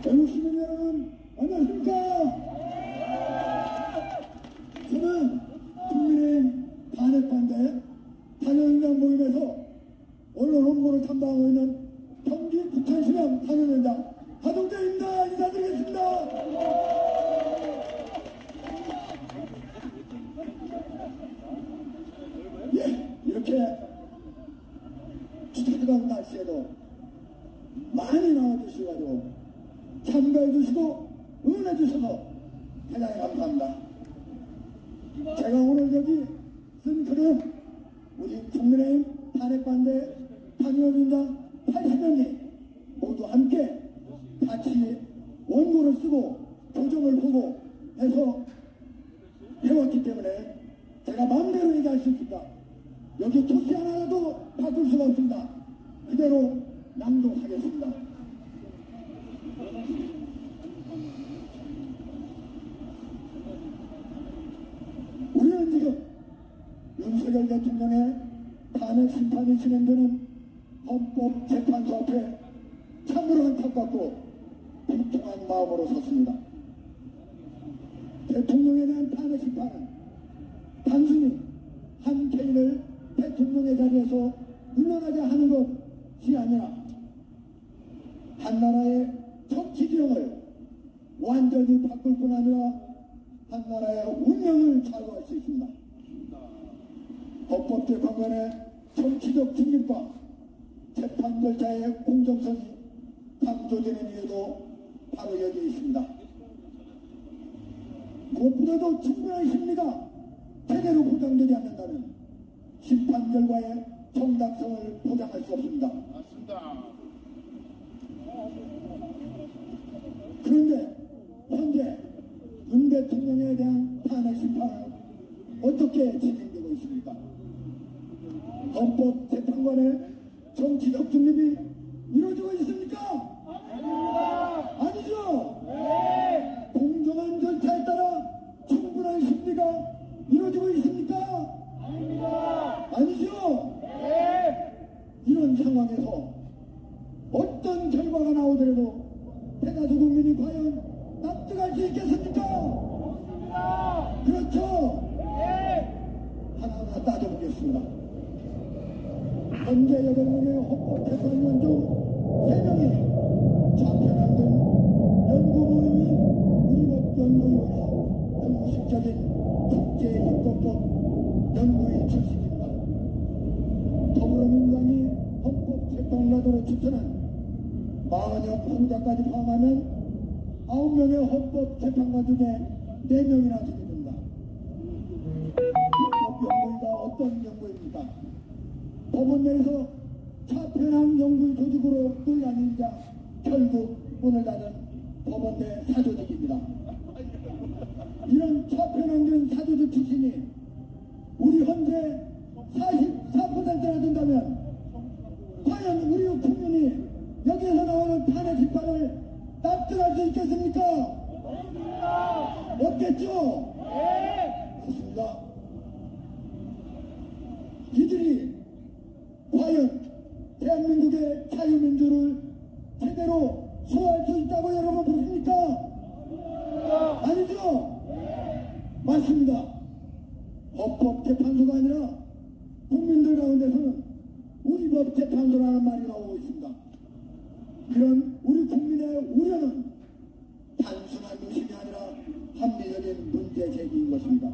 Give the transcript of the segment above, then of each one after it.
외국 시민 여러분, 안녕하십니까? 저는 국민의힘 탄핵반대 탄핵위원장 모임에서 언론 홍보를 담당하고 있는 경기 부천시장 탄핵위원장 하동재입니다. 인사드리겠습니다. 예, 이렇게 추석이라는 날씨에도 많이 나와주시고 참가해주시고 응원해주셔서 대단히 감사합니다. 제가 오늘 여기 쓴 글은 우리 국민의힘 탄핵반대 탄핵위원장 80명이 모두 함께 같이 원고를 쓰고 교정을 보고 해서 해왔기 때문에 제가 마음대로 얘기할 수 있습니다. 여기 토시 하나라도 바꿀 수가 없습니다. 그대로 낭독하겠습니다. 우리는 지금 윤석열 대통령의 탄핵 심판이 진행되는 헌법재판소 앞에 참으로 안타깝고 비통한 마음으로 섰습니다. 대통령에 대한 탄핵 심판은 단순히 한 개인을 대통령의 자리에서 물러나게 하는 것이 아니라 한 나라의 정치 기형을 완전히 바꿀 뿐 아니라 한 나라의 운명을 좌우할 수 있습니다. 헌법재판관의 정치적 중립과 재판 절차의 공정성이 강조되는 이유도 바로 여기에 있습니다. 무엇보다도 충분한 심리가 제대로 보장되지 않는다면 심판 결과의 정당성을 보장할 수 없습니다. 맞습니다. 그런데 현재 윤 대통령에 대한 탄핵 심판은 어떻게 진행되고 있습니까? 헌법재판관의 정치적 중립이 이루어지고 있습니까? 아니죠? 네. 공정한 절차에 따라 충분한 심리가 이루어지고 있습니까? 아니죠? 네. 이런 상황에서 어떤 결과가 나오더라도 대다수 국민이 과연 납득할 수 있겠습니까? 그렇죠? 네. 하나하나 따져보겠습니다. 현재 8명의 헌법재판관 중 3명이 좌편한 등 연구모임인 우리법연구위원회 공식적인 국제헌법법 연구위 출신입니다. 더불어민주당이 헌법재판관으로 추천한 마은혁 후보자까지 포함하면 9명의 헌법재판관 중에 4명이나 되게 됩니다. 헌법연구위가 어떤 연구입니까? 법원 내에서 차편한 연구 조직으로 논란이 일자 결국 문을 닫은 법원 내 사조직입니다. 이런 차편한 사조직 출신이 우리 현재 44%나 된다면 과연 우리 국민이 여기에서 나오는 탄핵 심판을 납득할 수 있겠습니까? 없겠죠? 그렇습니다. 이들이 과연 대한민국의 자유민주를 제대로 수호할 수 있다고 여러분 보십니까? 아니죠? 맞습니다. 헌법재판소가 아니라 국민들 가운데서는 우리 법재판소라는 말이 나오고 있습니다. 이런 우리 국민의 우려는 단순한 의심이 아니라 합리적인 문제 제기인 것입니다.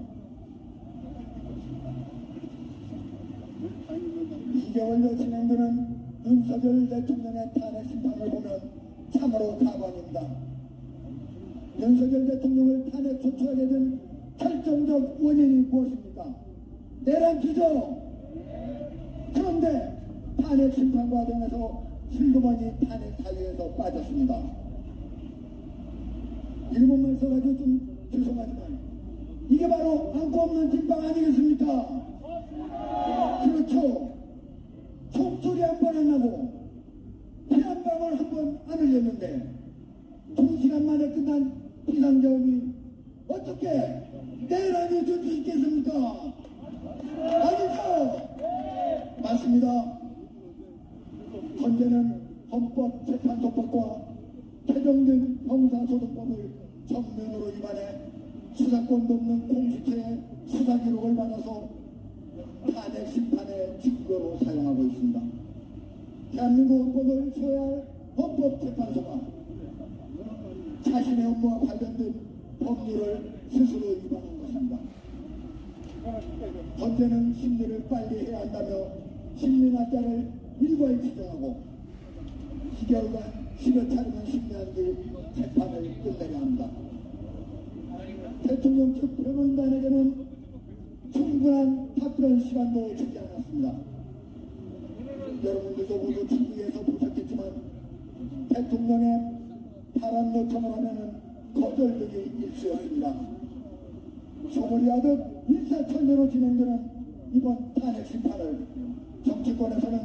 2개월여 진행되는 윤석열 대통령의 탄핵 심판을 보면 참으로 가관입니다. 윤석열 대통령을 탄핵 조처하게 된 결정적 원인이 무엇입니까? 내란주죠. 그런데 탄핵 심판 과정에서 슬그머니 탄핵 사유에서 빠졌습니다. 일본말 써가지고 좀 죄송하지만 이게 바로 안고 없는 찐빵 아니겠습니까? 그렇죠. 총소리 한 번 안 나고 피 한 방울 한 번 안 흘렸는데 2시간 만에 끝난 비상계엄이 어떻게 내란이 될 수 있겠습니까? 아니죠? 맞습니다. 현재는 헌법재판소법과 개정된 형사소송법을 정면으로 위반해 수사권도 없는 공수처의 수사 기록을 받아서 탄핵 심판의 증거로 사용하고 있습니다. 대한민국 헌법을 수호할 헌법재판소가 자신의 업무와 관련된 법률을 스스로 위반한 것입니다. 헌재는 심리를 빨리 해야 한다며 심리날짜를 일괄 지정하고 2개월간 10여 차례만 심리한 뒤 재판을 끝내야 합니다. 대통령 측 변호인단에게는 충분한 답변 시간도 주지 않았습니다. 여러분들도 모두 TV에서 보셨겠지만 대통령의 파란 요청을 하면은 거절력이 일수였습니다. 소머리하듯 일사천리로 진행되는 이번 탄핵 심판을 정치권에서는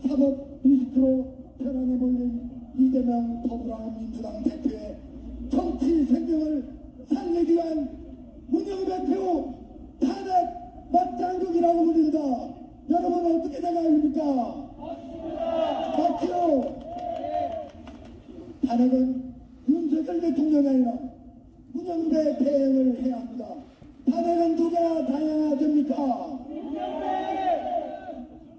사법 리스크로 벼랑에 몰린 이재명 더불어민주당 대표의 정치 생명을 살리기 위한 문영대표 탄핵 맞장구기라고 부른다. 여러분 어떻게 생각하십니까? 맞죠? 탄핵은 윤석열 대통령이 아니라 문영대 대행을 해야 합니다. 탄핵은 누가 당해야 됩니까?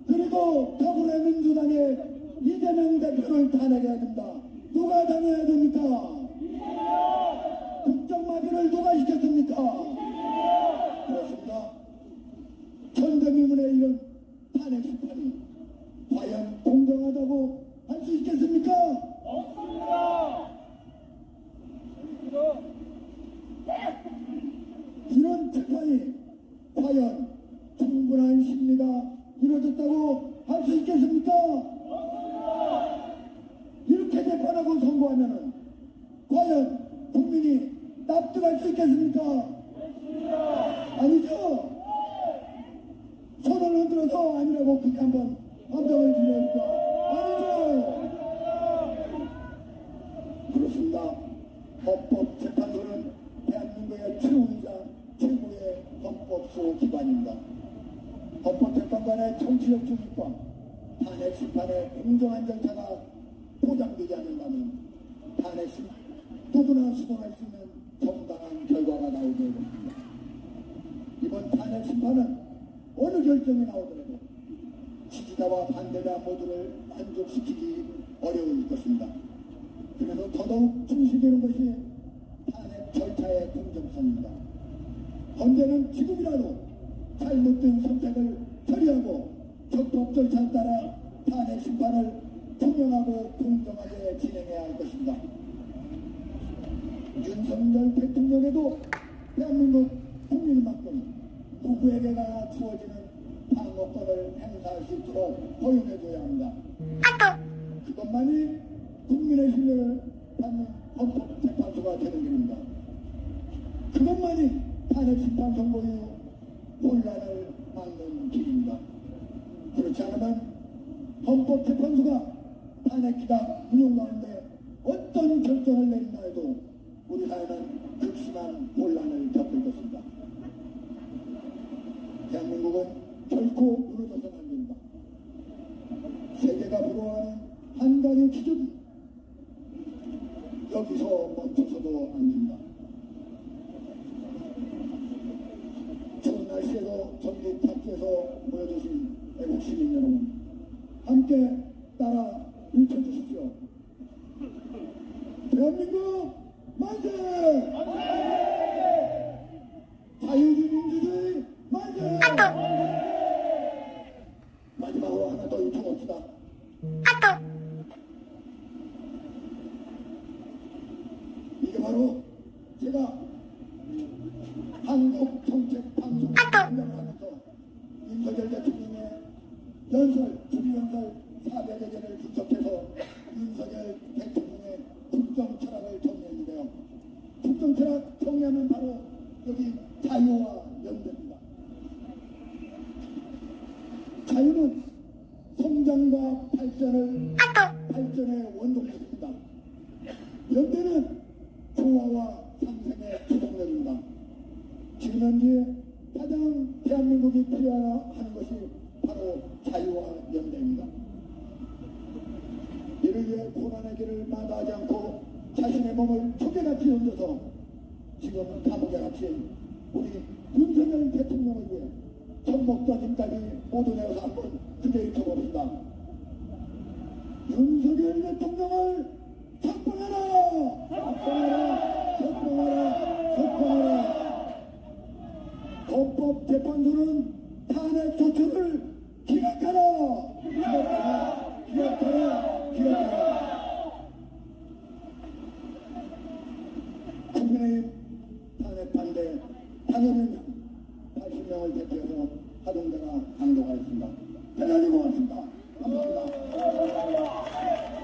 그리고 더불어민주당의 이재명 대표를 탄핵해야 된다. 누가 당해야 됩니까? 국정마비를 누가 시켰습니까? 그렇습니다. 전대미문의 이런 탄핵 심판이 과연 공정하다고 할 수 있겠습니까? 없습니다. 이런 재판이 과연 충분한 심리가 이루어졌다고 할 수 있겠습니까? 없습니다. 이렇게 재판하고 선고하면은 과연 국민이 납득할 수 있겠습니까? 없습니다. 아니죠? 손을 흔들어서 아니라고 그렇게 한번 함정을 주려니까 아니죠? 그렇습니다. 헌법재판소는 대한민국의 최우이자 최고의 헌법소 기관입니다. 헌법재판관의 정치적 중립과 탄핵 심판의 공정한 절차가 보장되지 않는다면 탄핵 심판 누구나 수긍할 수 있는 정당한 결과가 나오게 됩니다. 이번 탄핵 심판은 어느 결정이 나오더라도 지지자와 반대자 모두를 만족시키기 어려울 것입니다. 그래서 더더욱 중시되는 것이 탄핵 절차의 공정성입니다. 헌재는 지금이라도 잘못된 선택을 처리하고 적법 절차에 따라 탄핵 심판을 투명하고 공정하게 진행해야 할 것입니다. 윤석열 대통령에도 대한민국 국민만큼 누구에게나 주어지는 방어권을 행사할 수 있도록 허용해줘야 합니다. 그것만이 국민의 신뢰를 받는 헌법재판소가 되는 길입니다. 그것만이 탄핵 심판 선고 이후 논란을 막는 길입니다. 그렇지 않으면 헌법재판소가 탄핵 기각 운영 가운데 어떤 결정을 내린다 해도 우리 사회는 극심한 혼란을 겪을 것입니다. 대한민국은 결코 무너져서는 안 됩니다. 세계가 부러워하는 한 가지 기준, 여기서 멈춰서도 안 됩니다. 좋은 날씨에도 전국 각지에서 모여주신 애국시민 여러분, 함께 따라 외쳐주십시오. 대한민국 만세! 자유주의 민주주의 만세! 마지막으로 하나 더 요청합시다. 이게 바로 제가 한국 정책 방송을 운영하면서 윤석열 대통령의 주기연설 400여개를 분석해서 윤석열 대통령의 국정 철학을 정리했는데요. 국정 철학 정리하면 바로 여기 자유와 연대입니다. 자유는 성장과 발전의 원동력입니다. 연대는 조화와 상생의 주동력입니다. 지금 현재 가장 대한민국이 필요하는 것이 바로 자유와 연대입니다. 이를 우리를 위해 고난의 길을 마다하지 않고 자신의 몸을 초계같이 던져서 지금 감옥에 갇힌 우리 윤석열 대통령을 위해 손목과 힘까지 모두 내어서 한번 기대해 줘봅시다. 윤석열 대통령을 석방하라! 석방하라! 석방하라! 석방하라! 헌법재판소는 탄핵 조처를 기각하라! 기각하라! 기각하라! 기각하라! 국민의힘 탄핵 반대 당연히 80명을 대표해서 하동대가 강도가 있습니다. 대단히 고맙습니다. 감사합니다.